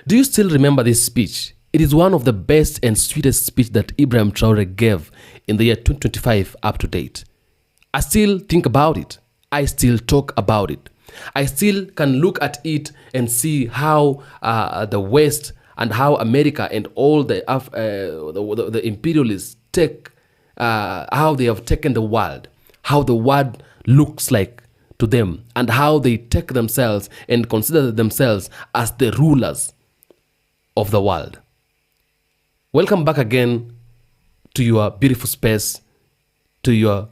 Do you still remember this speech? It is one of the best and sweetest speech that Ibrahim Traore gave in the year 2025 up to date. I still think about it. I still talk about it. I still can look at it and see how the West and how America and all the imperialists take, how they have taken the world, how the world looks like to them, and how they take themselves and consider themselves as the rulers of the world. Welcome back again to your beautiful space, to your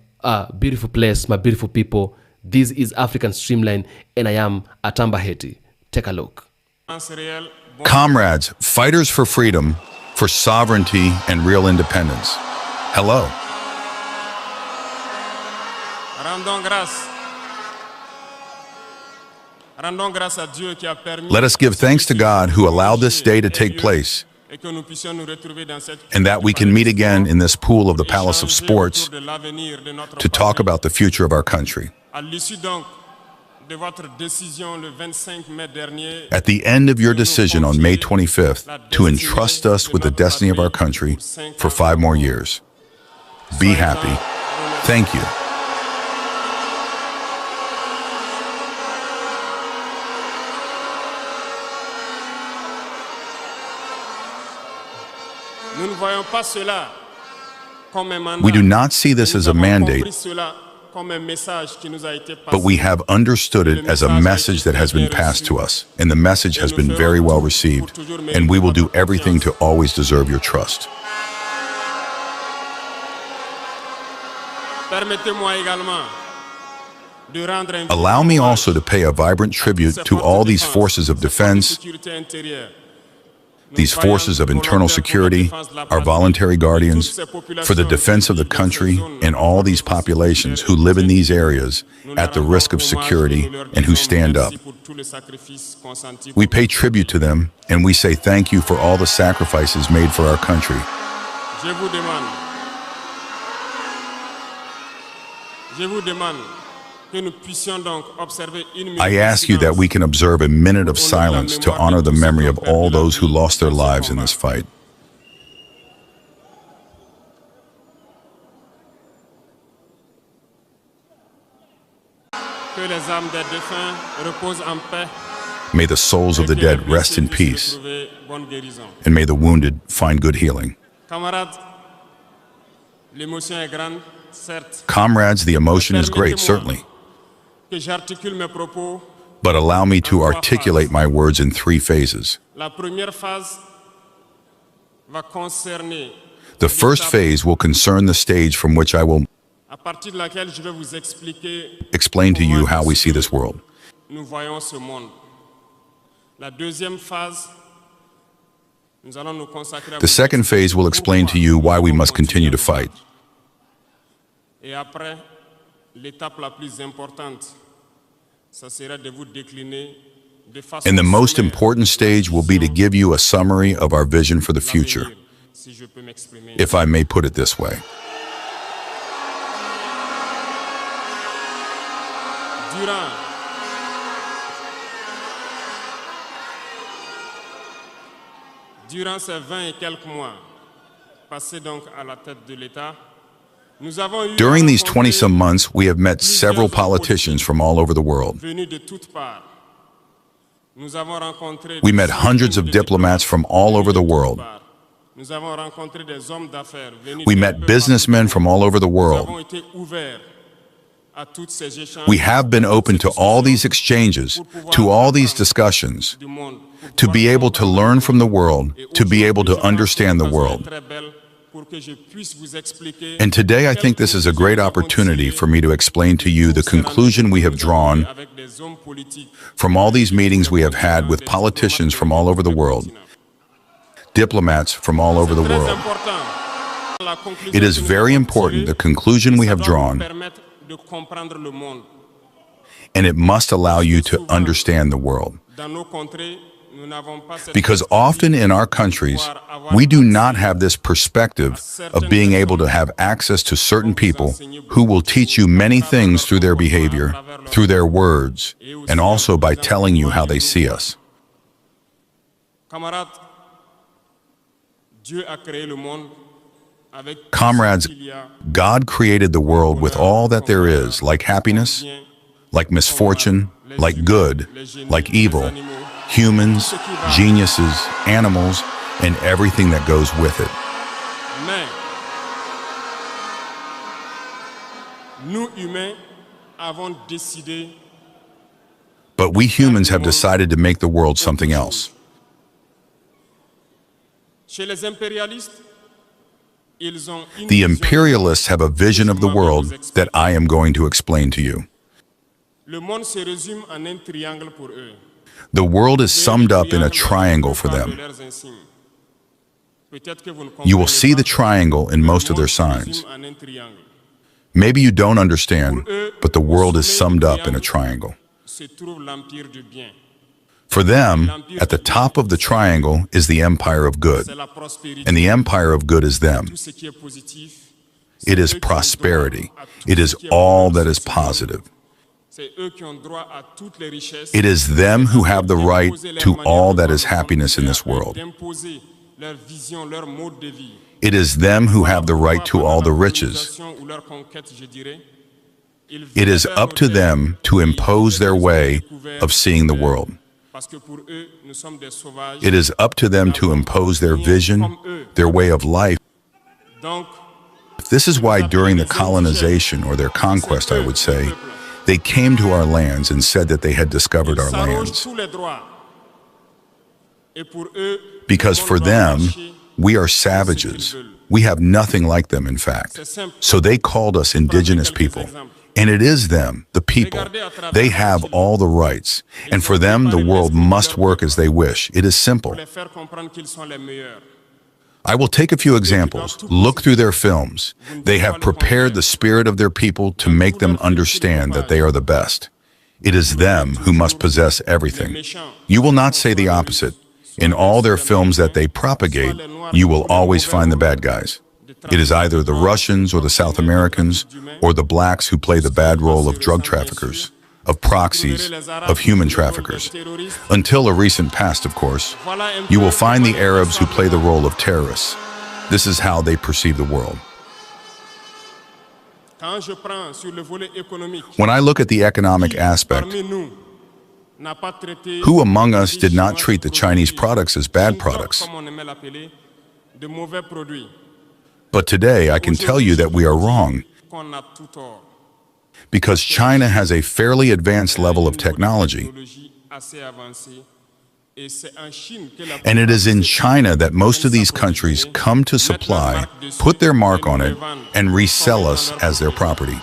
beautiful place, my beautiful people. This is African Streamline, and I am Atamba Heti. Take a look. Comrades, fighters for freedom, for sovereignty and real independence. Hello. Let us give thanks to God who allowed this day to take place, and that we can meet again in this pool of the Palace of Sports to talk about the future of our country. At the end of your decision on May 25th to entrust us with the destiny of our country for 5 more years, be happy. Thank you. We do not see this as a mandate, but we have understood it as a message that has been passed to us, and the message has been very well received, and we will do everything to always deserve your trust. Allow me also to pay a vibrant tribute to all these forces of defense, these forces of internal security, our voluntary guardians, for the defense of the country and all these populations who live in these areas at the risk of security and who stand up. We pay tribute to them and we say thank you for all the sacrifices made for our country. I ask you that we can observe a minute of silence to honor the memory of all those who lost their lives in this fight. May the souls of the dead rest in peace, and may the wounded find good healing. Comrades, the emotion is great, certainly. But allow me to articulate my words in 3 phases. The first phase will concern the stage from which I will explain to you how we see this world. The second phase will explain to you why we must continue to fight. And the most important stage will be to give you a summary of our vision for the future, if I may put it this way. Durant ces 20 et quelques mois passés donc à la tête de l'État, during these 20-some months, we have met several politicians from all over the world. We met hundreds of diplomats from all over the world. We met businessmen from all over the world. We have been open to all these exchanges, to all these discussions, to be able to learn from the world, to be able to understand the world. And today I think this is a great opportunity for me to explain to you the conclusion we have drawn from all these meetings we have had with politicians from all over the world, diplomats from all over the world. It is very important, the conclusion we have drawn, and it must allow you to understand the world. Because often in our countries, we do not have this perspective of being able to have access to certain people who will teach you many things through their behavior, through their words, and also by telling you how they see us. Camarades, Dieu a créé le monde avec tout Comrades, ce qu'il y a, God created the world with all that there is, like happiness, like misfortune, like good, like evil, humans, geniuses, animals, and everything that goes with it. mais nous humains avons décidé But we humans have decided to make the world something else. chez les impérialistes, ils ont une The vision Imperialists have a vision of the world that I am going to explain to you. Le monde se résume en un triangle pour eux. The world is summed up in a triangle for De them. leurs insignes. Peut-être que vous ne You will comprenez see pas, the triangle in most of their le monde se signs. résume en un triangle. Maybe you don't understand, but the world is summed up in a triangle. Se trouve l'empire du bien. For them, at the top of the triangle is the empire of good, C'est la prospérité. and the empire of good is them. Tout ce qui est positif. It is C'est eux qui ont droit prosperity. à tout It ce is qui est all bonheur that is social. positive. C'est eux qui ont droit à toutes les richesses. It is them who have the right D'imposer leur to manière all de that voir is le monde, happiness in this world. d'imposer leur vision, leur mode de vie. It is them who have the right to all the riches. Ou leur conquête, je dirais, ils It is veulent up to them to impose their way of seeing the world. Parce que pour eux, nous sommes des sauvages. It is up to them to impose their vision, their way of life. Donc, This is why during the colonization, or their conquest, I would say, they came to our lands and said that they had discovered our ils s'arrogent lands. tous les droits. Et pour eux, Because le for monde doit them, marcher. we are savages. We have nothing like them, in fact. So they called us indigenous people. And it is them, the people. They have all the rights. And for them, the world must work as they wish. It is simple. Pour les faire comprendre qu'ils sont les meilleurs. I will take a few examples. Look through their films. They have prepared the spirit of their people to make them understand that they are the best. It is them who must possess everything. You will not say the opposite. In all their films that they propagate, you will always find the bad guys. It is either the Russians or the South Americans or the blacks who play the bad role of drug traffickers, of proxies, of human traffickers. Until a recent past, of course, you will find the Arabs who play the role of terrorists. This is how they perceive the world. Quand je prends sur le volet économique, When I look at the economic aspect, parmi nous n'a pas traité who among us did not les treat the Chinois Chinese produits, products as bad Chine products? comme on aimait l'appeler, de mauvais produits. But today I can tell you that we are wrong, Qu'on a tout tort. because China has a fairly advanced level of technology. Technologie assez avancée. Et c'est en Chine que la And it is in China that most of these countries come to supply, put their mark on it, and resell us as their property.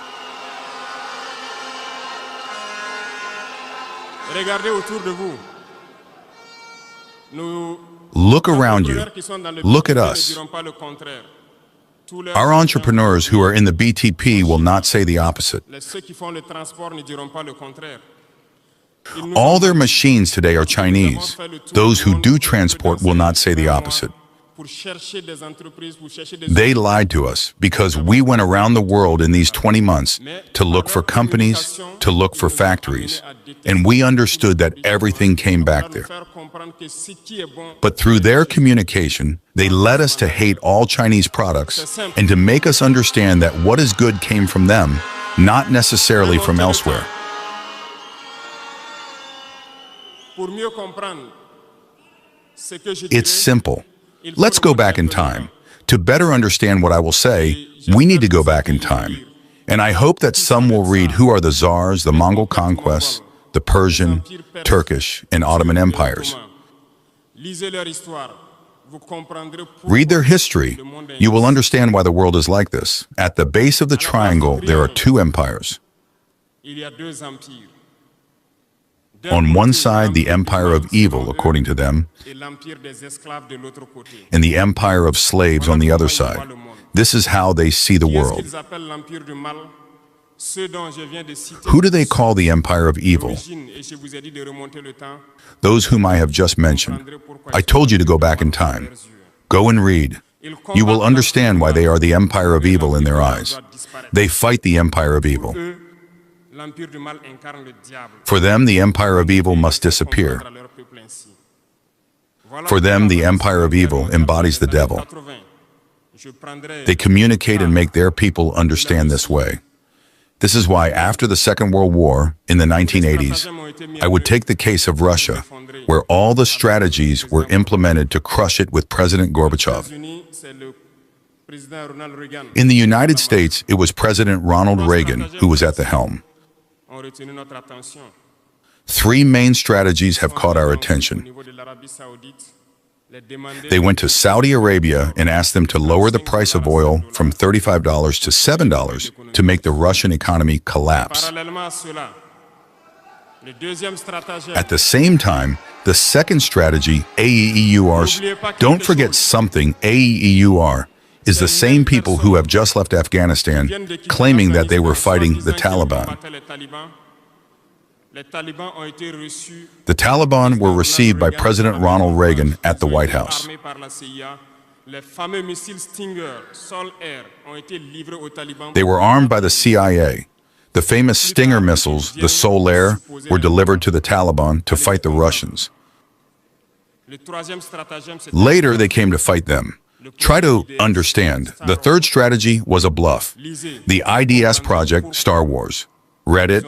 Regardez autour de vous. Nos Look around you. entrepreneurs qui sont dans le Look at BTP us. ne diront pas le contraire. Tous leurs Our agents, entrepreneurs who are in the BTP will not say the opposite. ceux qui font le transport ne diront pas le contraire. Ils nous All ont their dit machines today are Chinese. Those who do transport will not say the opposite. pour chercher des entreprises, pour chercher des They lied to us because we went around the world in these 20 months to look for companies, to look for factories, and we understood that everything came back there. faire comprendre que ce qui est bon, But through their communication, they led us to hate all Chinese products and to make us understand that what is good came from them, not necessarily from elsewhere. pour mieux comprendre ce que je It's dirais, simple. Let's go back in time. To better understand what I will say, we need to go back in time. And I hope that some will read who are the Tsars, the Mongol conquests, the Persian, Turkish, and Ottoman empires. lisez leur histoire, vous comprendrez Read their history. You will understand why the world is like this. At the base of the triangle, there are two empires. Il y a deux empires. On one side, the empire of evil, according to them, Et l'empire des esclaves de l'autre côté. and the empire of slaves on the other side. This is how they see the Qui est-ce world. qu'ils appellent l'empire du mal? Ceux dont je viens de citer. Who do they call the empire of evil? L'origine, et je vous ai dit de remonter le temps. Those whom I have just mentioned. I told you to go back in time. Go and read. You will understand why they are the empire of evil in their eyes. They fight the empire of evil. Eux, l'empire du mal incarne le diable. For them, the empire of evil must disappear. Contre leur peuple ainsi. For them, the empire of evil embodies the devil. They communicate and make their people understand this way. This is why after the Second World War, in the 1980s, I would take the case of Russia, where all the strategies were implemented to crush it with President Gorbachev. In the United States, it was President Ronald Reagan who was at the helm. Three main strategies have caught our attention. They went to Saudi Arabia and asked them to lower the price of oil from $35 to $7 to make the Russian economy collapse. At the same time, the second strategy, AEEURs, don't forget something, AEEUR is the same people who have just left Afghanistan claiming that they were fighting the Taliban. The Taliban were received by President Ronald Reagan at the White House. They were armed by the CIA. The famous Stinger missiles, the Sol-Air, were delivered to the Taliban to fight the Russians. Later, they came to fight them. Try to understand. The third strategy was a bluff. The IDS project, Star Wars. Read it,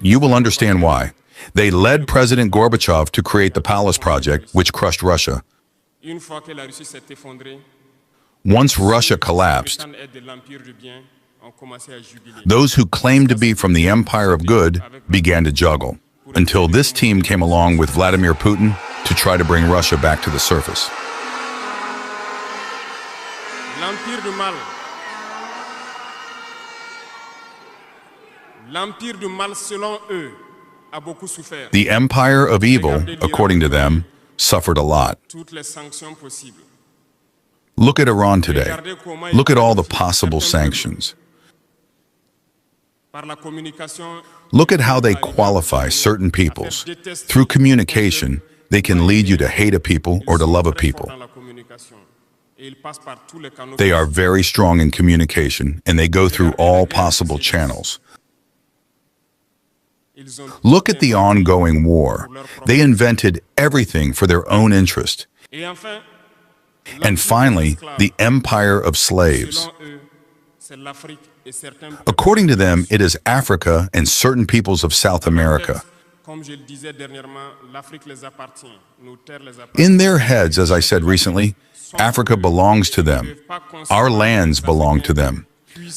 you will understand why. They led President Gorbachev to create the Palace Project, which crushed Russia. Once Russia collapsed, those who claimed to be from the Empire of Good began to juggle, until this team came along with Vladimir Putin to try to bring Russia back to the surface. The empire of evil, according to them, suffered a lot. Look at Iran today. Look at all the possible sanctions. Look at how they qualify certain peoples. Through communication, they can lead you to hate a people or to love a people. They are very strong in communication, and they go through all possible channels. Look at the ongoing war. They invented everything for their own interest. And finally, the empire of slaves. According to them, it is Africa and certain peoples of South America. In their heads, as I said recently, Africa belongs to them. Our lands belong to them.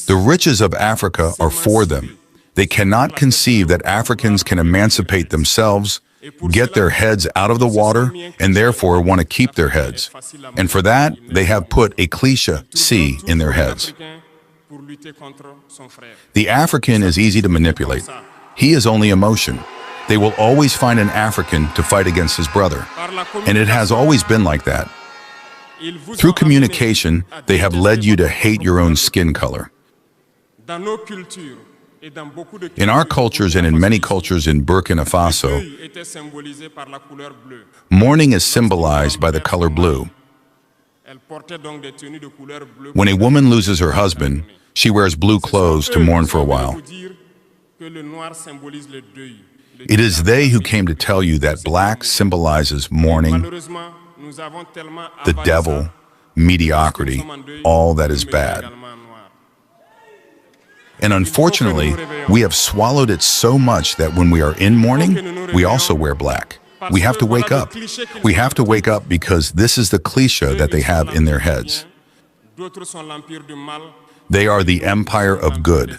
The riches of Africa are for them. They cannot conceive that Africans can emancipate themselves, get their heads out of the water, and therefore want to keep their heads. And for that, they have put a cliché C in their heads. The African is easy to manipulate. He is only emotion. They will always find an African to fight against his brother. And it has always been like that. Through communication, they have led you to hate your own skin color. In our cultures and in many cultures in Burkina Faso, mourning is symbolized by the color blue. When a woman loses her husband, she wears blue clothes to mourn for a while. It is they who came to tell you that black symbolizes mourning, the devil, mediocrity, all that is bad. And unfortunately, we have swallowed it so much that when we are in mourning, we also wear black. We have to wake up. We have to wake up because this is the cliché that they have in their heads. They are the empire of good.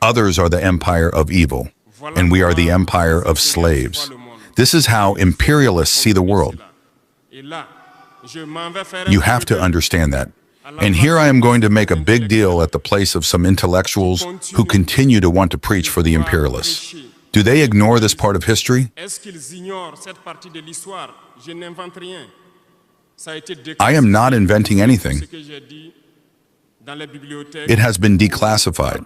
Others are the empire of evil. And we are the empire of slaves. This is how imperialists see the world. You have to understand that. And here I am going to make a big deal at the place of some intellectuals who continue to want to preach for the imperialists. Do they ignore this part of history? I am not inventing anything. It has been declassified.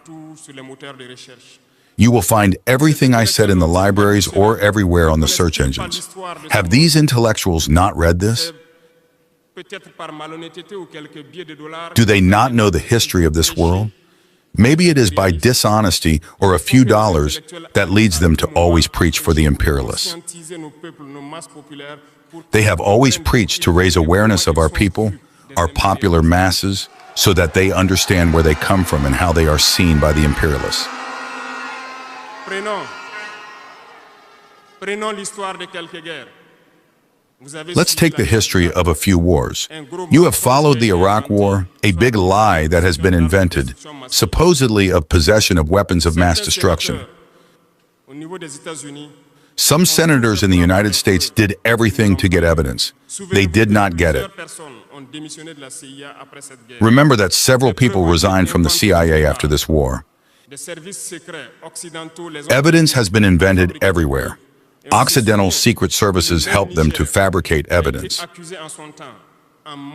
You will find everything I said in the libraries or everywhere on the search engines. Have these intellectuals not read this? Do they not know the history of this world? Maybe it is by dishonesty or a few dollars that leads them to always preach for the imperialists. They have always preached to raise awareness of our people, our popular masses, so that they understand where they come from and how they are seen by the imperialists. Prenons l'histoire de quelques guerres. Let's take the history of a few wars. You have followed the Iraq War, a big lie that has been invented, supposedly of possession of weapons of mass destruction. Some senators in the United States did everything to get evidence. They did not get it. Remember that several people resigned from the CIA after this war. Evidence has been invented everywhere. Occidental secret services helped them to fabricate evidence.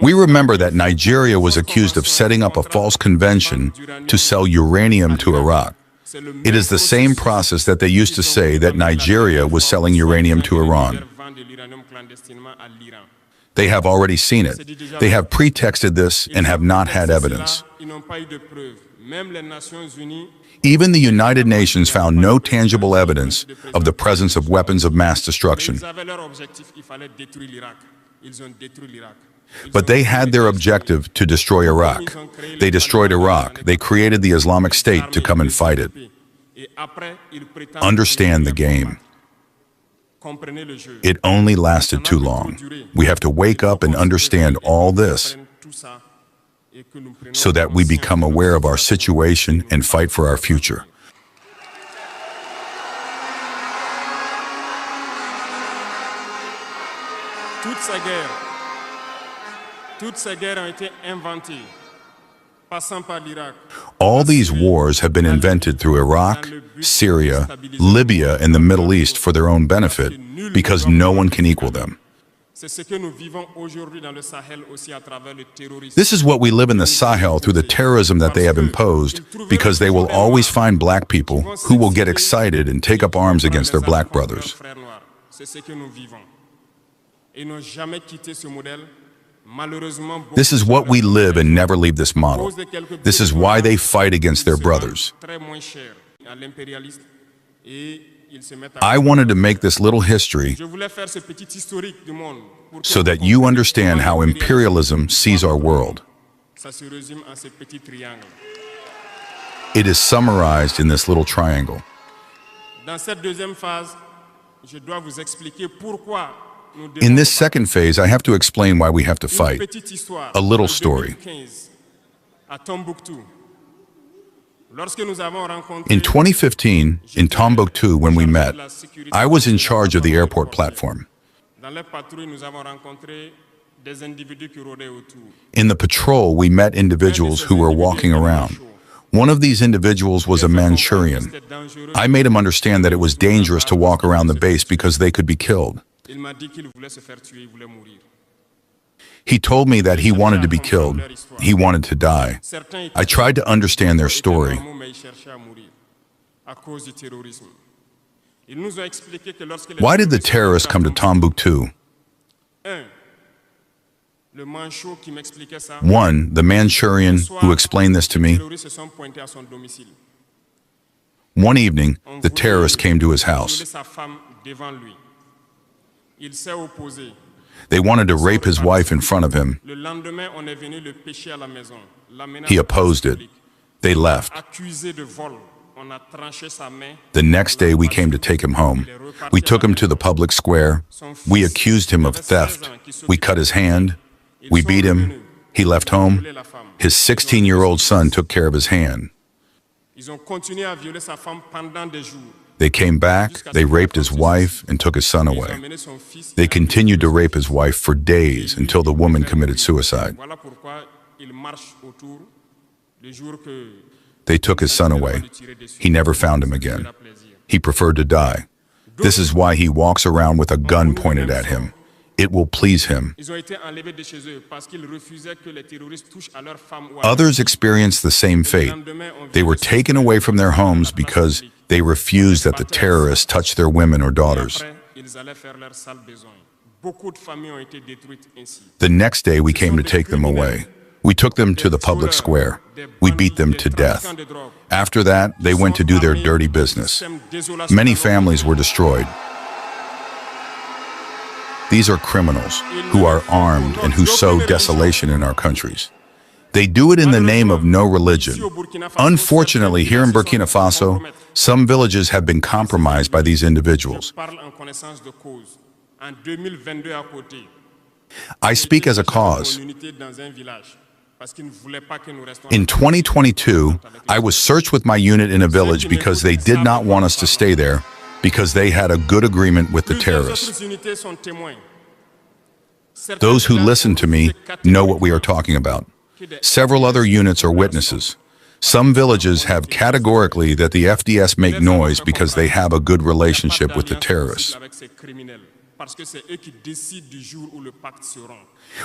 We remember that Nigeria was accused of setting up a false convention to sell uranium to Iraq. It is the same process that they used to say that Nigeria was selling uranium to Iran. They have already seen it. They have pretexted this and have not had evidence. Even the United Nations found no tangible evidence of the presence of weapons of mass destruction. But they had their objective to destroy Iraq. They destroyed Iraq. They created the Islamic State to come and fight it. Understand the game. It only lasted too long. We have to wake up and understand all this so that we become aware of our situation and fight for our future. Toutes ces guerres ont été inventées, passant par l'Irak. All these wars have been invented through Iraq, Syria, Libya, and the Middle East for their own benefit, because no one can equal them. This is what we live in the Sahel through the terrorism that they have imposed, because they will always find black people who will get excited and take up arms against their black brothers. This is what we live and never leave this model. This is why they fight against their brothers. I wanted to make this little history so that you understand how imperialism sees our world. It is summarized in this little triangle. In this second phase, I have to explain why we have to fight. A little story. In 2015, in Tombouctou, when we met, I was in charge of the airport platform. In the patrol, we met individuals who were walking around. One of these individuals was a Manchurian. I made him understand that it was dangerous to walk around the base because they could be killed. He told me that he wanted to be killed. He wanted to die. I tried to understand their story. Why did the terrorists come to Tombouctou? One, the Manchurian who explained this to me. One evening, the terrorists came to his house. They wanted to rape his wife in front of him. He opposed it. They left. The next day we came to take him home. We took him to the public square. We accused him of theft. We cut his hand. We beat him. He left home. His 16-year-old son took care of his hand. They came back, they raped his wife, and took his son away. They continued to rape his wife for days until the woman committed suicide. They took his son away. He never found him again. He preferred to die. This is why he walks around with a gun pointed at him. It will please him. Others experienced the same fate. They were taken away from their homes because they refused that the terrorists touch their women or daughters. The next day we came to take them away. We took them to the public square. We beat them to death. After that, they went to do their dirty business. Many families were destroyed. These are criminals who are armed and who sow desolation in our countries. They do it in the name of no religion. Unfortunately, here in Burkina Faso, some villages have been compromised by these individuals. I speak as a cause. In 2022, I was searched with my unit in a village because they did not want us to stay there, because they had a good agreement with the terrorists. Those who listen to me know what we are talking about. Several other units are witnesses. Some villages have categorically that the FDS make noise because they have a good relationship with the terrorists.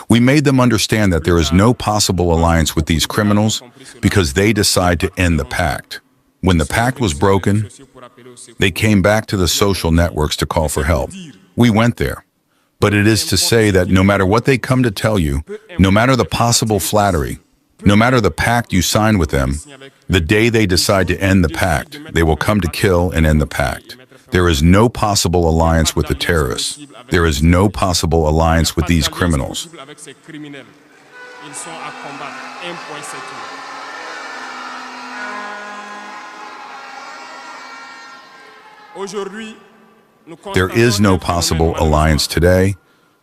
We made them understand that there is no possible alliance with these criminals because they decide to end the pact. When the pact was broken, they came back to the social networks to call for help. We went there. But it is to say that no matter what they come to tell you, no matter the possible flattery, no matter the pact you sign with them, the day they decide to end the pact, they will come to kill and end the pact. There is no possible alliance with the terrorists. There is no possible alliance with these criminals. There is no possible alliance today.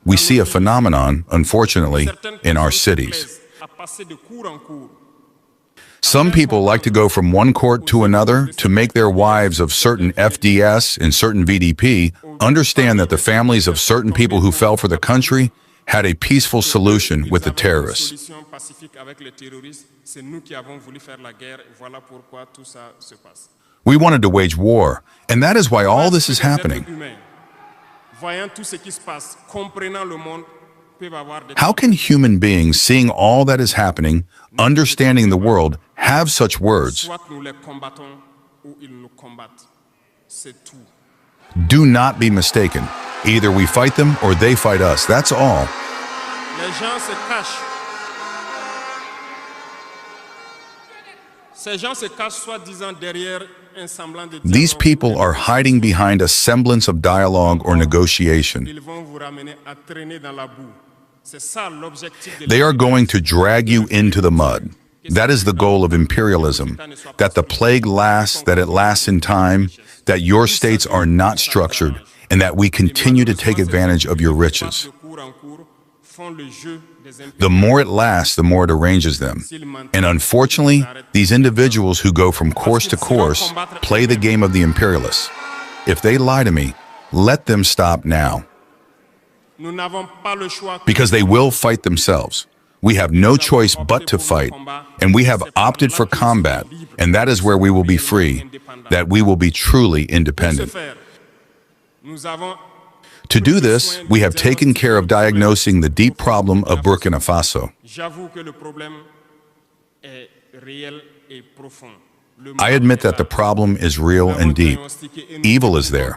We see a phenomenon, unfortunately, in our cities. Some people like to go from one court to another to make their wives of certain FDS and certain VDP understand that the families of certain people who fell for the country had a peaceful solution with the terrorists. We wanted to wage war, and that is why all this is happening. How can human beings, seeing all that is happening, understanding the world, have such words? Do not be mistaken. Either we fight them or they fight us. That's all. These people are hiding behind a semblance of dialogue or negotiation. They are going to drag you into the mud. That is the goal of imperialism, that the plague lasts, that it lasts in time, that your states are not structured, and that we continue to take advantage of your riches. The more it lasts, the more it arranges them. And unfortunately, these individuals who go from course to course play the game of the imperialists. If they lie to me, let them stop now. Because they will fight themselves. We have no choice but to fight, and we have opted for combat, and that is where we will be free, that we will be truly independent. To do this, we have taken care of diagnosing the deep problem of Burkina Faso. I admit that the problem is real and deep. Evil is there.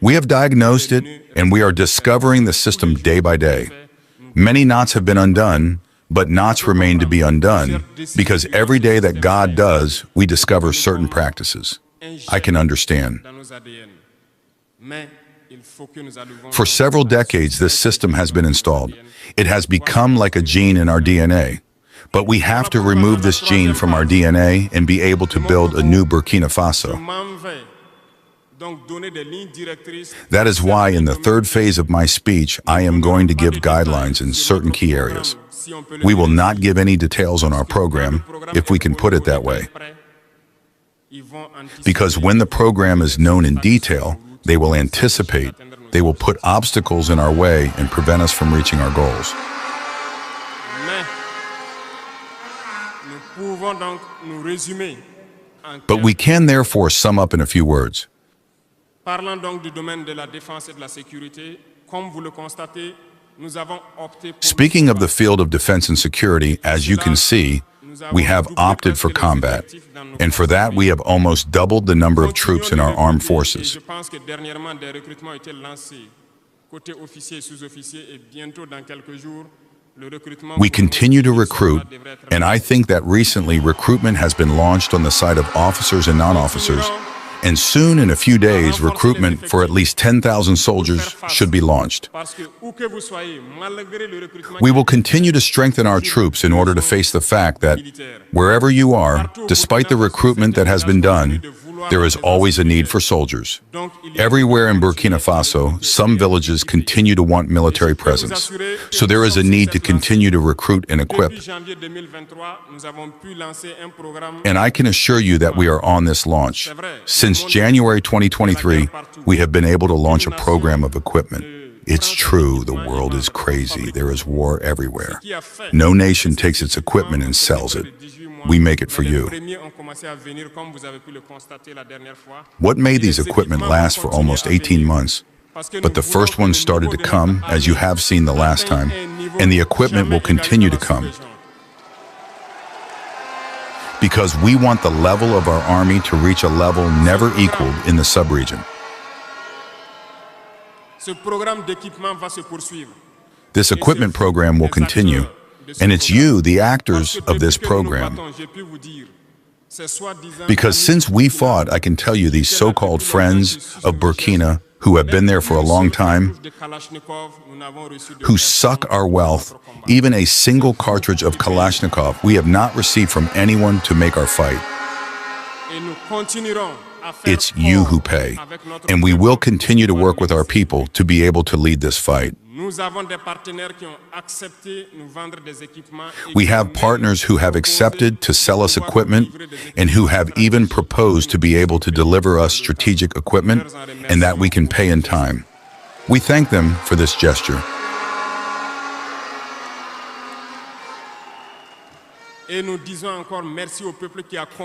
We have diagnosed it, and we are discovering the system day by day. Many knots have been undone, but knots remain to be undone, because every day that God does, we discover certain practices. I can understand. For several decades, this system has been installed. It has become like a gene in our DNA. But we have to remove this gene from our DNA and be able to build a new Burkina Faso. That is why in the third phase of my speech, I am going to give guidelines in certain key areas. We will not give any details on our program, if we can put it that way. Because when the program is known in detail, they will anticipate, they will put obstacles in our way and prevent us from reaching our goals. But we can therefore sum up in a few words. Speaking of the field of defense and security, as you can see, we have opted for combat, and for that we have almost doubled the number of troops in our armed forces. We continue to recruit, and I think that recently recruitment has been launched on the side of officers and non-officers, And soon, in a few days, recruitment for at least 10,000 soldiers should be launched. We will continue to strengthen our troops in order to face the fact that wherever you are, despite the recruitment that has been done, there is always a need for soldiers. Everywhere in Burkina Faso, some villages continue to want military presence. So there is a need to continue to recruit and equip. And I can assure you that we are on this launch. Since January 2023, we have been able to launch a program of equipment. It's true, the world is crazy. There is war everywhere. No nation takes its equipment and sells it. We make it for you. What made these equipment last for almost 18 months? But the first ones started to come, as you have seen the last time, and the equipment will continue to come. Because we want the level of our army to reach a level never equaled in the sub-region. This equipment program will continue, and it's you, the actors of this program. Because since we fought, I can tell you these so-called friends of Burkina who have been there for a long time, who suck our wealth, even a single cartridge of Kalashnikov we have not received from anyone to make our fight. It's you who pay, and we will continue to work with our people to be able to lead this fight. We have partners who have accepted to sell us equipment and who have even proposed to be able to deliver us strategic equipment and that we can pay in time. We thank them for this gesture.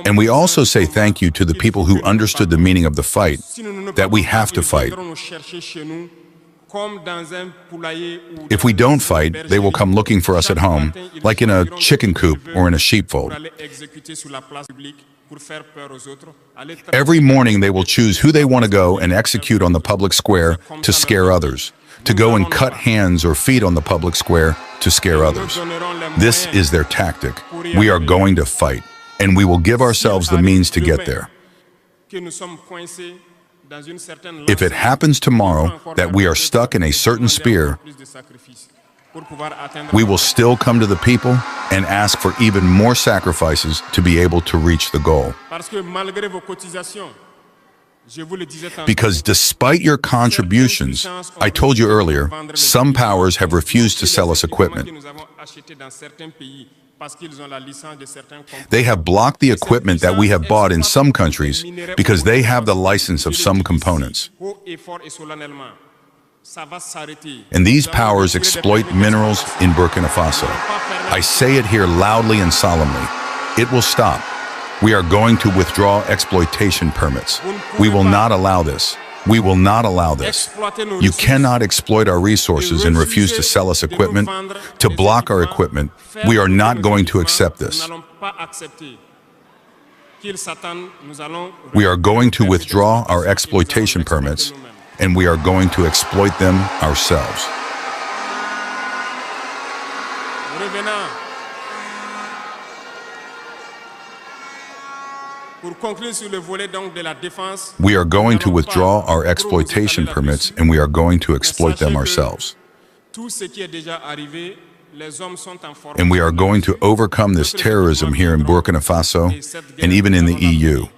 And we also say thank you to the people who understood the meaning of the fight, that we have to fight. If we don't fight, they will come looking for us at home, like in a chicken coop or in a sheepfold. Every morning they will choose who they want to go and execute on the public square to scare others, to go and cut hands or feet on the public square to scare others. This is their tactic. We are going to fight, and we will give ourselves the means to get there. If it happens tomorrow that we are stuck in a certain spear, we will still come to the people and ask for even more sacrifices to be able to reach the goal. Because despite your contributions, I told you earlier, some powers have refused to sell us equipment. They have blocked the equipment that we have bought in some countries because they have the license of some components. And these powers exploit minerals in Burkina Faso. I say it here loudly and solemnly. It will stop. We are going to withdraw exploitation permits. We will not allow this. We will not allow this. You cannot exploit our resources and refuse to sell us equipment, to block our equipment. We are not going to accept this. We are going to withdraw our exploitation permits, and we are going to exploit them ourselves. We are going to withdraw our exploitation permits and we are going to exploit them ourselves. And we are going to overcome this terrorism here in Burkina Faso and even in the EU.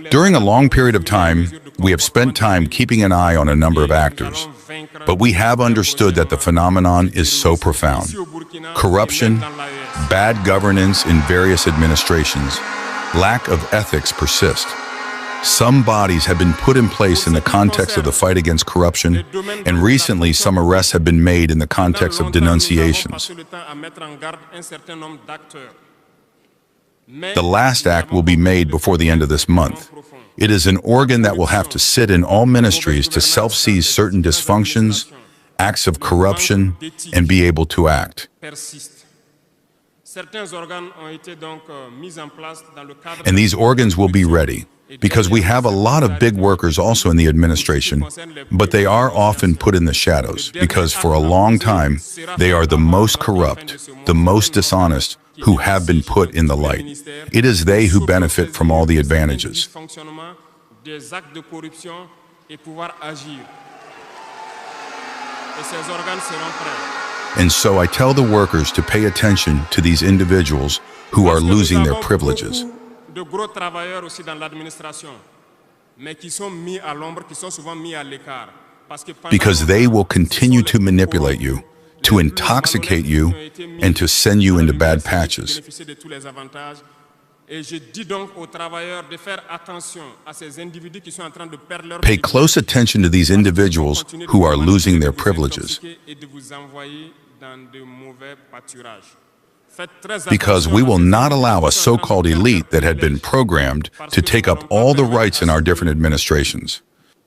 During a long period of time, we have spent time keeping an eye on a number of actors, but we have understood that the phenomenon is so profound. Corruption, bad governance in various administrations, lack of ethics persist. Some bodies have been put in place in the context of the fight against corruption, and recently some arrests have been made in the context of denunciations. The last act will be made before the end of this month. It is an organ that will have to sit in all ministries to self-seize certain dysfunctions, acts of corruption, and be able to act. Certains organes ont été donc mis en place dans le cadre. And these organs will be ready, because we have a lot of big workers also in the administration, but they are often put in the shadows, because for a long time, they are the most corrupt, the most dishonest, who have been put in the light. It is they who benefit from all the advantages. Des actes de corruption et pouvoir agir. Et ces organes seront prêts. And so I tell the workers to pay attention to these individuals who are losing their privileges. De gros travailleurs aussi dans l'administration, mais qui sont mis à l'ombre, qui sont souvent mis à l'écart. Because they will continue to manipulate you, to intoxicate you, and to send you into bad patches. Et je dis donc aux travailleurs de faire attention à ces individus qui sont en train de perdre leur Pay close attention to these individuals who are losing their privileges, because we will not allow a so-called elite that had been programmed to take up all the rights in our different administrations.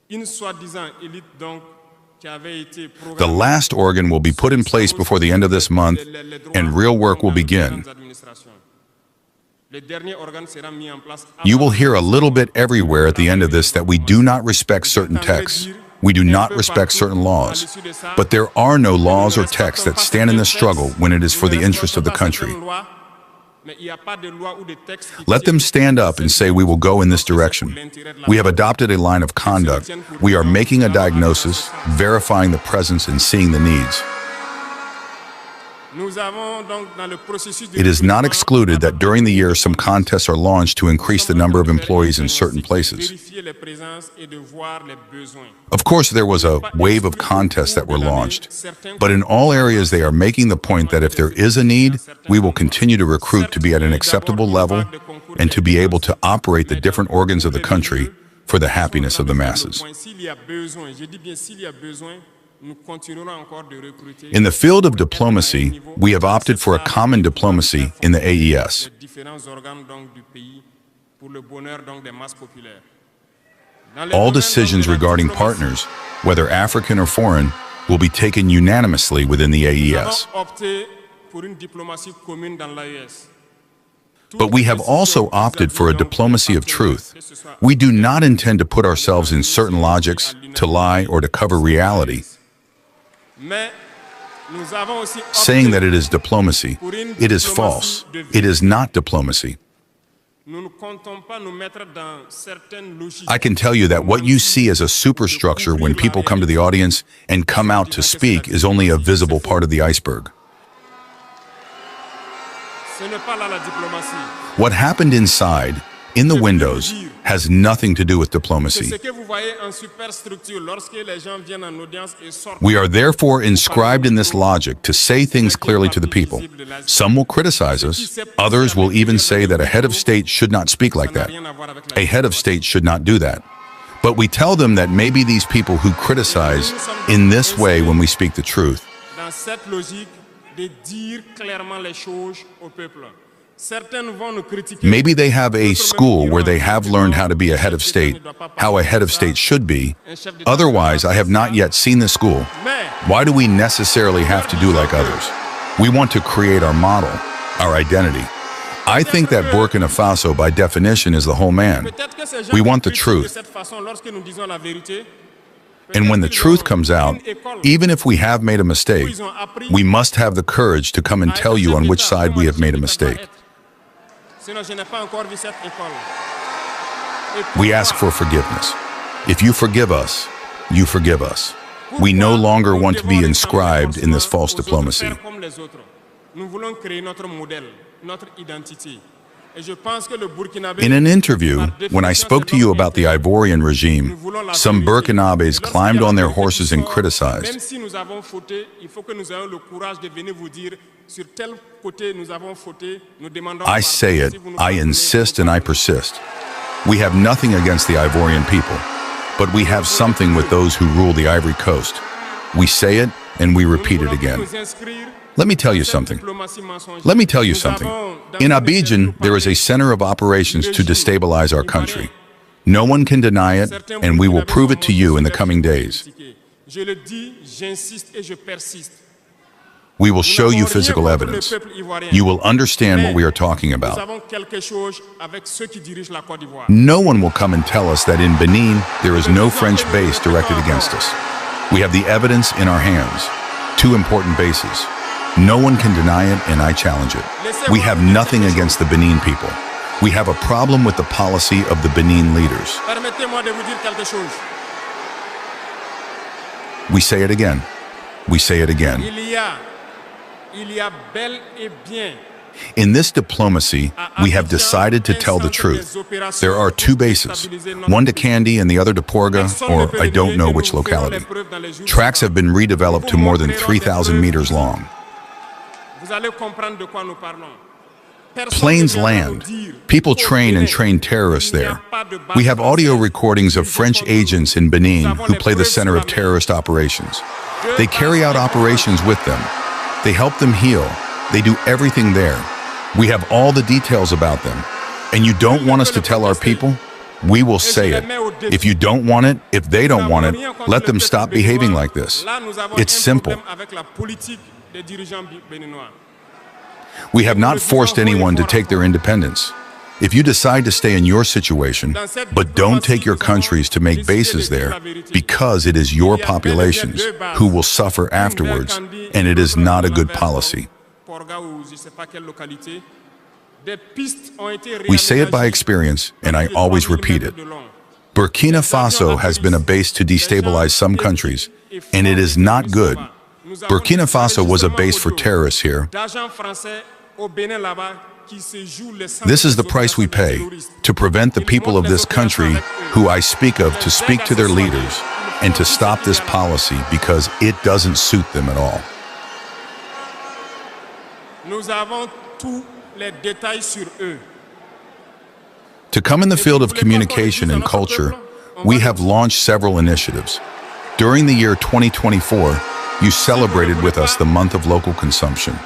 The last organ will be put in place before the end of this month, and real work will begin. You will hear a little bit everywhere at the end of this that we do not respect certain texts. We do not respect certain laws. But there are no laws or texts that stand in the struggle when it is for the interest of the country. Let them stand up and say we will go in this direction. We have adopted a line of conduct. We are making a diagnosis, verifying the presence and seeing the needs. It is not excluded that during the year some contests are launched to increase the number of employees in certain places. Of course, there was a wave of contests that were launched, but in all areas they are making the point that if there is a need, we will continue to recruit to be at an acceptable level and to be able to operate the different organs of the country for the happiness of the masses. In the field of diplomacy, we have opted for a common diplomacy in the AES. All decisions regarding partners, whether African or foreign, will be taken unanimously within the AES. But we have also opted for a diplomacy of truth. We do not intend to put ourselves in certain logics, to lie, or to cover reality. Saying that it is diplomacy, it is false. It is not diplomacy. I can tell you that what you see as a superstructure when people come to the audience and come out to speak is only a visible part of the iceberg. What happened inside, in the windows, has nothing to do with diplomacy. We are therefore inscribed in this logic to say things clearly to the people. Some will criticize us. Others will even say that a head of state should not speak like that. A head of state should not do that. But we tell them that maybe these people who criticize in this way when we speak the truth. Maybe they have a school where they have learned how to be a head of state, how a head of state should be. Otherwise, I have not yet seen the school. Why do we necessarily have to do like others? We want to create our model, our identity. I think that Burkina Faso, by definition, is the whole man. We want the truth. And when the truth comes out, even if we have made a mistake, we must have the courage to come and tell you on which side we have made a mistake. We ask for forgiveness. If you forgive us, you forgive us. We no longer want to be inscribed in this false diplomacy. In an interview, when I spoke to you about the Ivorian regime, some Burkinabes climbed on their horses and criticized. I say it, I insist, and I persist. We have nothing against the Ivorian people, but we have something with those who rule the Ivory Coast. We say it, and we repeat it again. Let me tell you something. Let me tell you something. In Abidjan, there is a center of operations to destabilize our country. No one can deny it, and we will prove it to you in the coming days. We will show you physical evidence. You will understand what we are talking Nous about. avons quelque chose avec ceux qui dirigent la Côte d'Ivoire. No one will come and tell us that in Benin, there is no French base directed against us. We have the evidence in our hands. 2 important bases. No one can deny it, and I challenge it. We have nothing against the Benin people. We have a problem with the policy of the Benin leaders. Permettez-moi de vous dire quelque chose. We say it again. We say it again. Il y a bel et bien In this diplomacy, we have decided to tell the truth. There are 2 bases, one to Kandy and the other to Porga, or I don't know which locality. Tracks have been redeveloped to more than 3,000 meters long. Vous allez comprendre de quoi nous parlons. Plains land. People train and train terrorists there. We have audio recordings of French agents in Benin who play the center of terrorist operations. They carry out operations with them. They help them heal. They do everything there. We have all the details about them. And you don't want us to tell our people? We will say it. If you don't want it, if they don't want it, let them stop behaving like this. It's simple. We have not forced anyone to take their independence. If you decide to stay in your situation, but don't take your countries to make bases there, because it is your populations who will suffer afterwards, and it is not a good policy. We say it by experience, and I always repeat it. Burkina Faso has been a base to destabilize some countries, and it is not good. Burkina Faso was a base for terrorists here. This is the price we pay to prevent the people of this country, who I speak of, to speak to their leaders and to stop this policy because it doesn't suit them at all. To come in the field of communication and culture, we have launched several initiatives. During the year 2024, you celebrated with us the month of local consumption.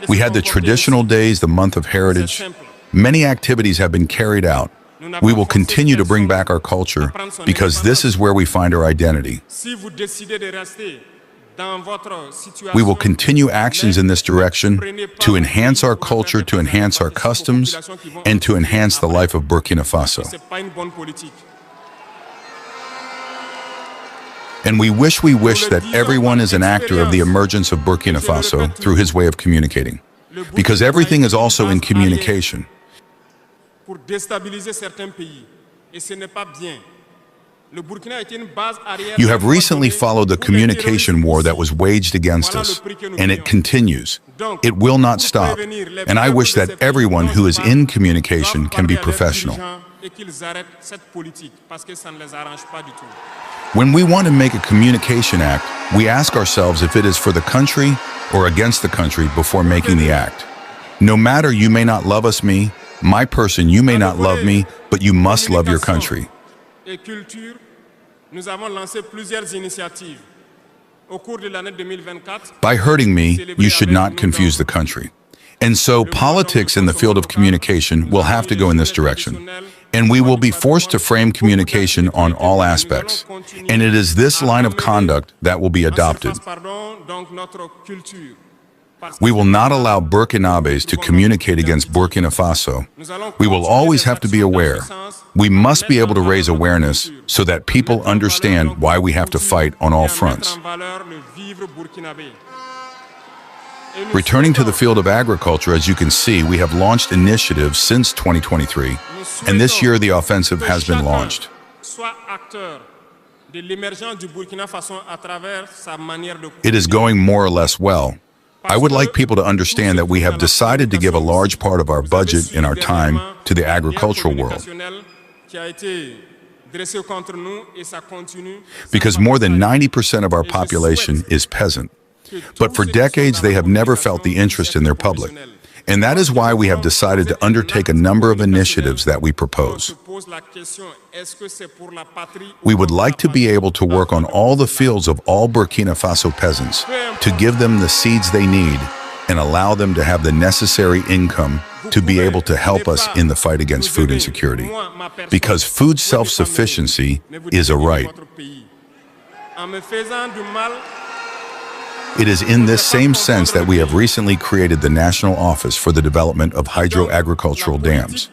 We had the traditional days, the month of heritage. Many activities have been carried out. We will continue to bring back our culture because this is where we find our identity. We will continue actions in this direction to enhance our culture, to enhance our customs, and to enhance the life of Burkina Faso. And we wish that everyone is an actor of the emergence of Burkina Faso through his way of communicating. Because everything is also in communication. You have recently followed the communication war that was waged against us, and it continues. It will not stop. And I wish that everyone who is in communication can be professional. When we want to make a communication act, we ask ourselves if it is for the country or against the country before making the act. No matter, you may not love us, my person, you may not love me, but you must love your country. By hurting me, you should not confuse the country. And so politics in the field of communication will have to go in this direction. And we will be forced to frame communication on all aspects. And it is this line of conduct that will be adopted. We will not allow Burkinabés to communicate against Burkina Faso. We will always have to be aware. We must be able to raise awareness so that people understand why we have to fight on all fronts. Returning to the field of agriculture, as you can see, we have launched initiatives since 2023, and this year the offensive has been launched. It is going more or less well. I would like people to understand that we have decided to give a large part of our budget and our time to the agricultural world. Because more than 90% of our population is peasant. But for decades, they have never felt the interest in their public. And that is why we have decided to undertake a number of initiatives that we propose. We would like to be able to work on all the fields of all Burkina Faso peasants, to give them the seeds they need and allow them to have the necessary income to be able to help us in the fight against food insecurity. Because food self-sufficiency is a right. en me faisant du mal. It is in this same sense that we have recently created the National Office for the Development of Hydro-Agricultural Dams.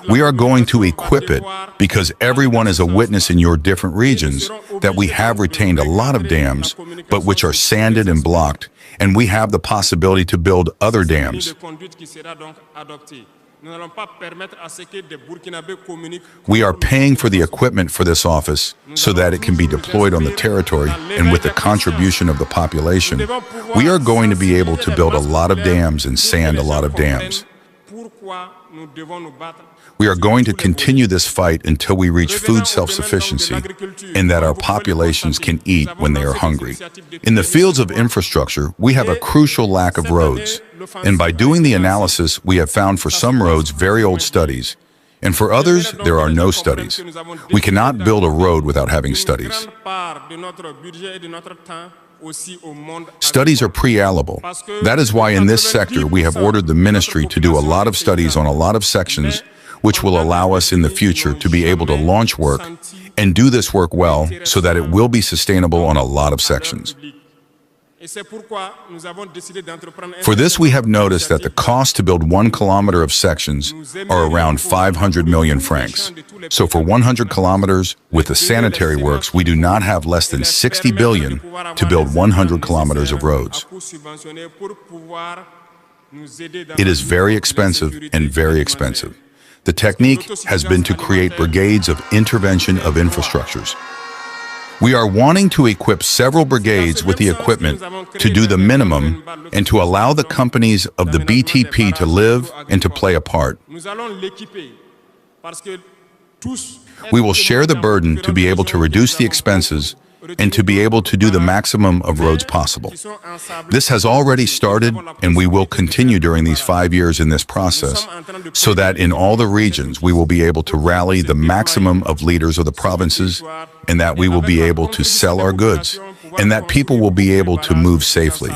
We are going to equip it because everyone is a witness in your different regions that we have retained a lot of dams, but which are sanded and blocked, and we have the possibility to build other dams. We are paying for the equipment for this office so that it can be deployed on the territory, and with the contribution of the population, we are going to be able to build a lot of dams and sand a lot of dams. We are going to continue this fight until we reach food self-sufficiency and that our populations can eat when they are hungry. In the fields of infrastructure, we have a crucial lack of roads. And by doing the analysis, we have found for some roads very old studies, and for others, there are no studies. We cannot build a road without having studies. Studies are preallable. That is why in this sector we have ordered the ministry to do a lot of studies on a lot of sections, which will allow us in the future to be able to launch work and do this work well so that it will be sustainable on a lot of sections. For this, we have noticed that the cost to build 1 kilometer of sections are around 500 million francs. So for 100 kilometers, with the sanitary works, we do not have less than 60 billion to build 100 kilometers of roads. It is very expensive and very expensive. The technique has been to create brigades of intervention of infrastructures. We are wanting to equip several brigades with the equipment to do the minimum and to allow the companies of the BTP to live and to play a part. We will share the burden to be able to reduce the expenses and to be able to do the maximum of roads possible. This has already started, and we will continue during these 5 years in this process, so that in all the regions we will be able to rally the maximum of leaders of the provinces, and that we will be able to sell our goods, and that people will be able to move safely.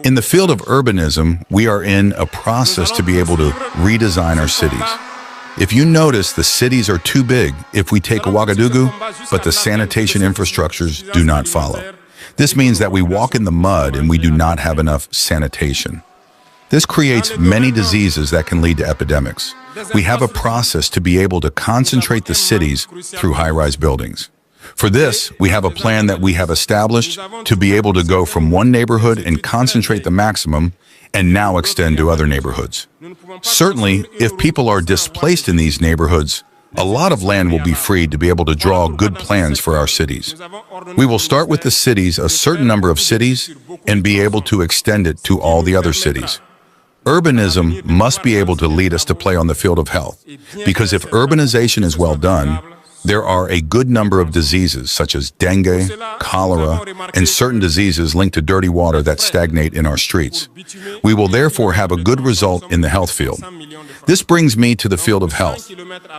In the field of urbanism, we are in a process to be able to redesign our cities. If you notice, the cities are too big if we take Ouagadougou, but the sanitation infrastructures do not follow. This means that we walk in the mud and we do not have enough sanitation. This creates many diseases that can lead to epidemics. We have a process to be able to concentrate the cities through high-rise buildings. For this, we have a plan that we have established to be able to go from one neighborhood and concentrate the maximum and now extend to other neighborhoods. Certainly, if people are displaced in these neighborhoods, a lot of land will be freed to be able to draw good plans for our cities. We will start with the cities, a certain number of cities, and be able to extend it to all the other cities. Urbanism must be able to lead us to play on the field of health, because if urbanization is well done, there are a good number of diseases such as dengue, cholera, and certain diseases linked to dirty water that stagnate in our streets. We will therefore have a good result in the health field. This brings me to the field of health.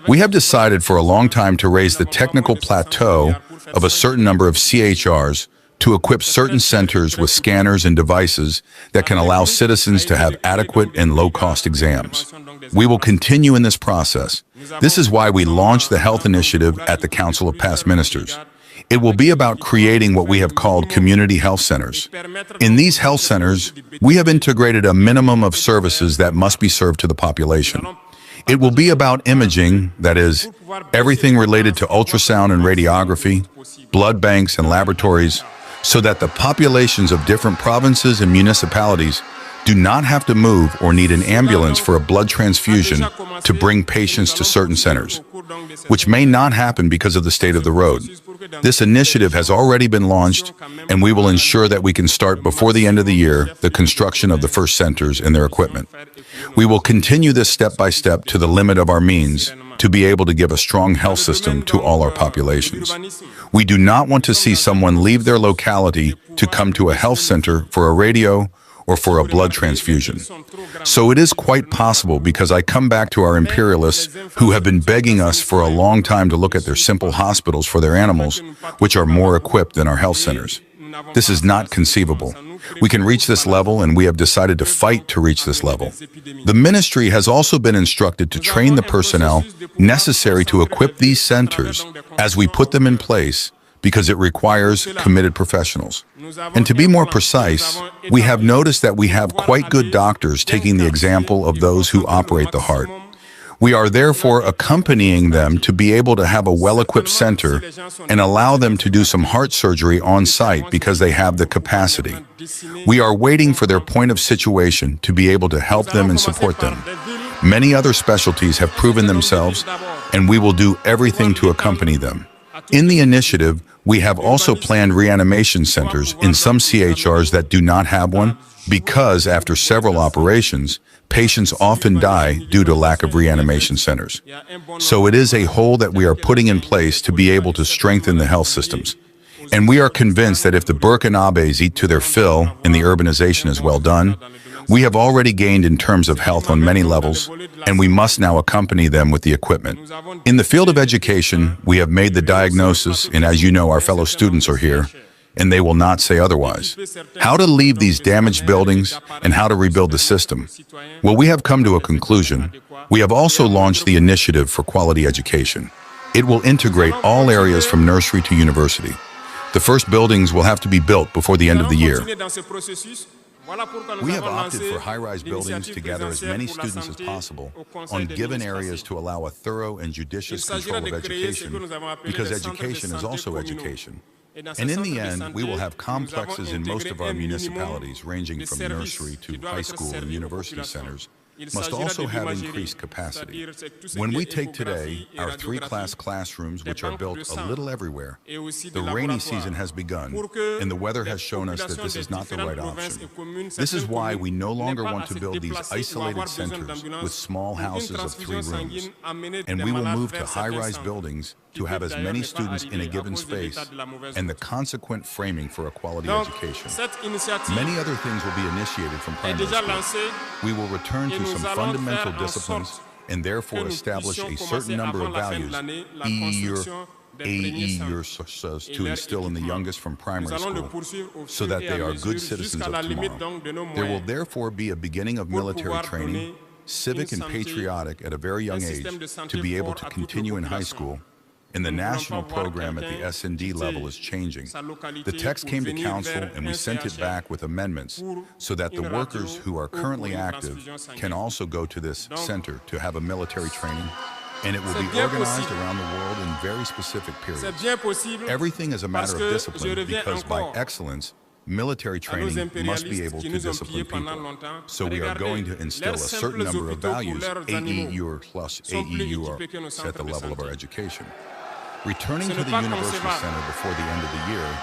We have decided for a long time to raise the technical plateau of a certain number of CHRs to equip certain centers with scanners and devices that can allow citizens to have adequate and low-cost exams. We will continue in this process. This is why we launched the health initiative at the Council of Past Ministers. It will be about creating what we have called community health centers. In these health centers, we have integrated a minimum of services that must be served to the population. It will be about imaging, that is, everything related to ultrasound and radiography, blood banks and laboratories, so that the populations of different provinces and municipalities do not have to move or need an ambulance for a blood transfusion to bring patients to certain centers, which may not happen because of the state of the road. This initiative has already been launched, and we will ensure that we can start before the end of the year the construction of the first centers and their equipment. We will continue this step by step to the limit of our means to be able to give a strong health system to all our populations. We do not want to see someone leave their locality to come to a health center for a radio or for a blood transfusion. So it is quite possible, because I come back to our imperialists who have been begging us for a long time to look at their simple hospitals for their animals, which are more equipped than our health centers. This is not conceivable. We can reach this level, and we have decided to fight to reach this level. The ministry has also been instructed to train the personnel necessary to equip these centers as we put them in place, because it requires committed professionals. And to be more precise, we have noticed that we have quite good doctors taking the example of those who operate the heart. We are therefore accompanying them to be able to have a well-equipped center and allow them to do some heart surgery on site because they have the capacity. We are waiting for their point of situation to be able to help them and support them. Many other specialties have proven themselves, and we will do everything to accompany them. In the initiative, we have also planned reanimation centers in some CHRs that do not have one, because after several operations, patients often die due to lack of reanimation centers. So it is a whole that we are putting in place to be able to strengthen the health systems. And we are convinced that if the Burkinabés eat to their fill and the urbanization is well done, we have already gained in terms of health on many levels, and we must now accompany them with the equipment. In the field of education, we have made the diagnosis, and as you know, our fellow students are here, and they will not say otherwise. How to leave these damaged buildings and how to rebuild the system? Well, we have come to a conclusion. We have also launched the initiative for quality education. It will integrate all areas from nursery to university. The first buildings will have to be built before the end of the year. We have opted for high-rise buildings to gather as many students as possible on given areas to allow a thorough and judicious control of education, because education is also education. And in the end, we will have complexes in most of our municipalities, ranging from nursery to high school and university centers, must also have increased capacity. When we take today our 3-class classrooms, which are built a little everywhere, the rainy season has begun, and the weather has shown us that this is not the right option. This is why we no longer want to build these isolated centers with small houses of 3 rooms, and we will move to high-rise buildings to have as many students in a given space and the consequent framing for a quality education. Many other things will be initiated from primary school. We will return to some fundamental disciplines and therefore establish a certain number of values, to instill in the youngest from primary school so that they are good citizens of tomorrow. There will therefore be a beginning of military training, civic and patriotic at a very young age, to be able to continue in high school. And the national program at the S&D level is changing. The text came to council and we sent it back with amendments so that the workers who are currently active can also go to this center to have a military training, and it will be organized around the world in very specific periods. Everything is a matter of discipline, because by excellence, military training must be able to discipline people. So we are going to instill a certain number of values, AEUR plus AEUR, at the level of our education. Returning to the University Center before the end of the year,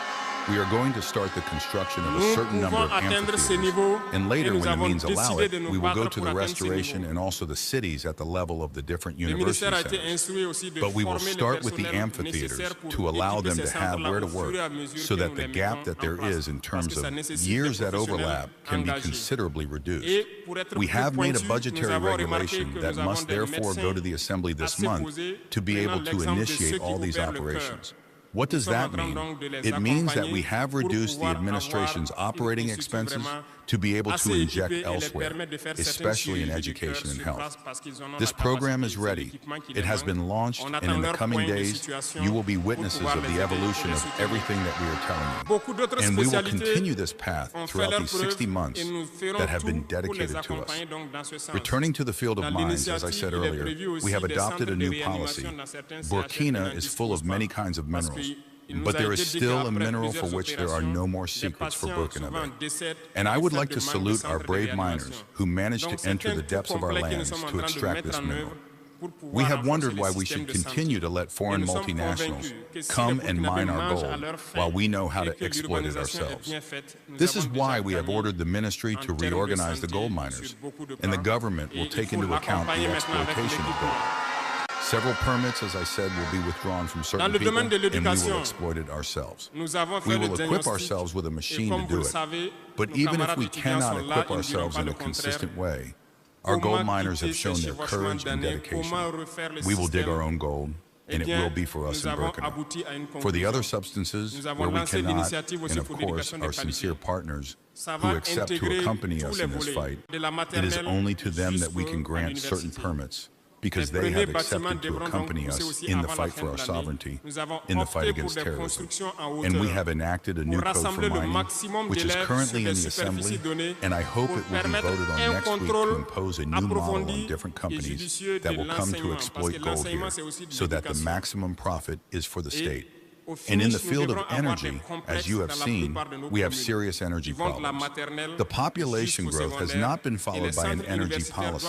we are going to start the construction of a certain number of amphitheaters, and later, when the means allow it, we will go to the restoration and also the cities at the level of the different university centers. But we will start with the amphitheaters to allow them to have where to work, so that the gap that there is in terms of years that overlap can be considerably reduced. We have made a budgetary regulation that must therefore go to the Assembly this month to be able to initiate all these operations. What does that mean? It means that we have reduced the administration's operating expenses to be able to inject elsewhere, especially in education and health. This program is ready. It has been launched, and in the coming days, you will be witnesses of the evolution of everything that we are telling you. And we will continue this path throughout these 60 months that have been dedicated to us. Returning to the field of mines, as I said earlier, we have adopted a new policy. Burkina is full of many kinds of minerals, but there is still a mineral for which there are no more secrets for Burkinabe. And I would like to salute our brave miners who managed to enter the depths of our lands to extract this mineral. We have wondered why we should continue to let foreign multinationals come and mine our gold while we know how to exploit it ourselves. This is why we have ordered the ministry to reorganize the gold miners, and the government will take into account the exploitation of gold. Several permits, as I said, will be withdrawn from certain people, and we will exploit it ourselves. We will equip ourselves with a machine to do it, but even if we cannot equip ourselves in a consistent way, our gold miners have shown their courage and dedication. We will dig our own gold, and it will be for us in Burkina. For the other substances, where we cannot, and of course our sincere partners who accept to accompany us in this fight, it is only to them that we can grant certain permits. because they have accepted to accompany us in the fight for our sovereignty, in the fight against terrorism. And we have enacted a new code for mining, which is currently in the Assembly, and I hope it will be voted on next week to impose a new model on different companies that will come to exploit gold here, so that the maximum profit is for the state. And in the field of energy, as you have seen, we have serious energy problems. The population growth has not been followed by an energy policy.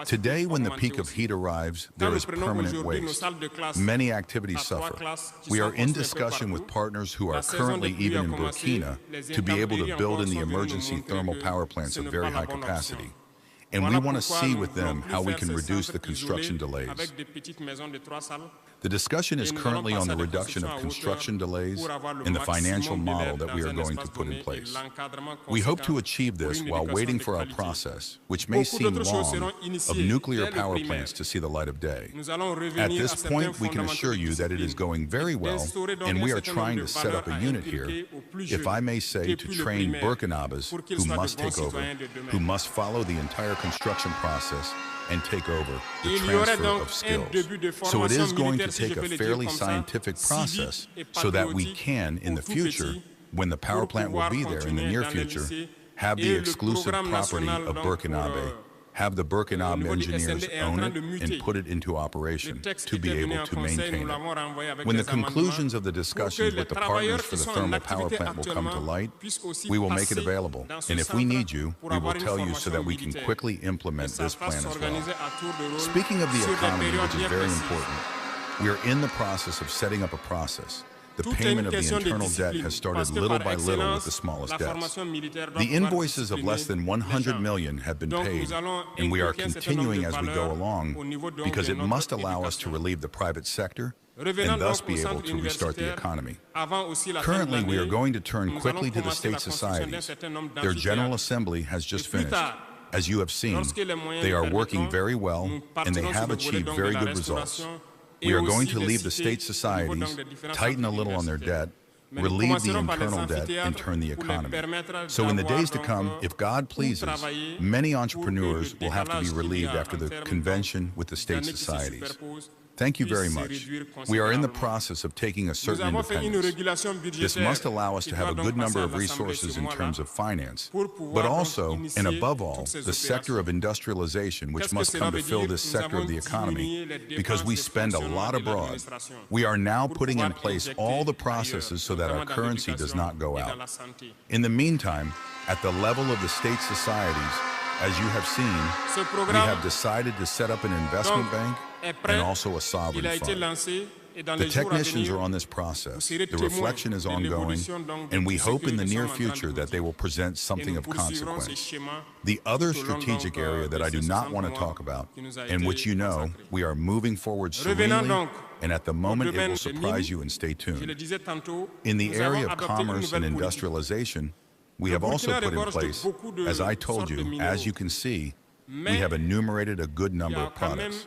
Today, when the peak of heat arrives, there is permanent waste. Many activities suffer. We are in discussion with partners who are currently even in Burkina to be able to build in the emergency thermal power plants of very high capacity. And we want to see with them how we can reduce the construction delays. The discussion is currently on the reduction of construction delays and the financial model that we are going to put in place. We hope to achieve this while waiting for our process, which may seem long, of nuclear power plants to see the light of day. At this point, we can assure you that it is going very well, and we are trying to set up a unit here, if I may say, to train Burkinabés who must take over, who must follow the entire construction process and take over the transfer of skills. So it is going to take a fairly scientific process so that we can, in the future, when the power plant will be there in the near future, have the exclusive property of Burkinabé, have the Burkinabé engineers own it and put it into operation to be able to maintain it. When the conclusions of the discussions with the partners for the thermal power plant will come to light, we will make it available. And if we need you, we will tell you so that we can quickly implement this plan as well. Speaking of the economy, which is very important, we are in the process of setting up a process. The payment of the internal debt has started little by little with the smallest debts. The invoices of less than 100 million have been paid, and we are continuing as we go along because it must allow us to relieve the private sector and thus be able to restart the economy. Currently, we are going to turn quickly to the state societies. Their General Assembly has just finished. As you have seen, they are working very well, and they have achieved very good results. We are going to leave the state societies, tighten a little on their debt, relieve the internal debt, and turn the economy. So in the days to come, if God pleases, many entrepreneurs will have to be relieved after the convention with the state societies. Thank you very much. We are in the process of taking a certain independence. This must allow us to have a good number of resources in terms of finance, but also, and above all, the sector of industrialization, which must come to fill this sector of the economy, because we spend a lot abroad. We are now putting in place all the processes so that our currency does not go out. In the meantime, at the level of the state societies, as you have seen, we have decided to set up an investment bank and also a sovereign fund. The technicians are on this process. The reflection is ongoing, and we hope in the near future that they will present something of consequence. The other strategic area that I do not want to talk about, and which you know, we are moving forward serenely, and at the moment it will surprise you, and stay tuned. In the area of commerce and industrialization, we have also put in place, as I told you, as you can see, we have enumerated a good number of products.